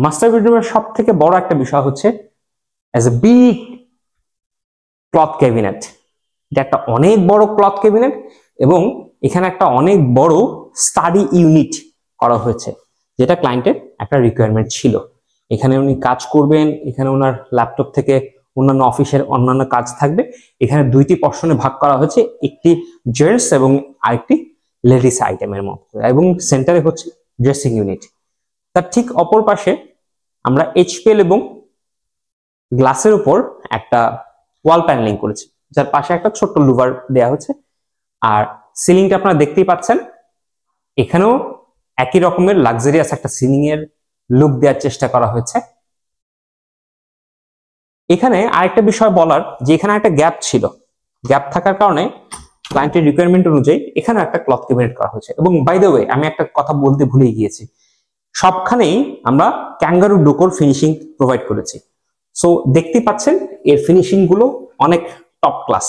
Master বেডরুমের সব থেকে বড় একটা বিষয় হচ্ছে as a big cloth cabinet. এটা একটা অনেক বড় ক্লথ ক্যাবিনেট এবং এখানে একটা অনেক বড় স্টাডি ইউনিট করা হয়েছে, যেটা ক্লায়েন্টের একটা রিকোয়ারমেন্ট ছিল। এখানে উনি কাজ করবেন, এখানে ওনার ল্যাপটপ থেকে অন্যান্য অফিসের অন্যান্য কাজ থাকবে। এখানে দুইটি পর্শনে ভাগ করা হয়েছে, একটি জেন্টস এবং আরেকটি লেডিস আইটেমের মতো, এবং সেন্টারে হচ্ছে ড্রেসিং ইউনিট। তার ঠিক অপর পাশে আমরা এইচপিএল এবং গ্লাসের উপর একটা ওয়াল প্যানেলিং করেছি, যার পাশে একটা ছোট্ট লুভার দেওয়া হচ্ছে। আর সিলিংটা আপনারা দেখতেই পাচ্ছেন, এখানেও একই রকমের লাক্সারিয়াস একটা সিলিং এর লুক দেওয়ার চেষ্টা করা হয়েছে। এখানে আরেকটা বিষয় বলার, যে এখানে একটা গ্যাপ ছিল, গ্যাপ থাকার কারণে ক্লায়েন্টের রিকোয়ারমেন্ট অনুযায়ী এখানে একটা ক্লথ ক্যাবিনেট করা হয়েছে। এবং বাই দ্য ওয়ে, আমি একটা কথা বলতে ভুলে গিয়েছি, সবখানেই আমরা ক্যাঙ্গারু ডোকোর ফিনিশিং প্রোভাইড করেছি। সো দেখতে পাচ্ছেন এর ফিনিশিং গুলো অনেক টপ ক্লাস।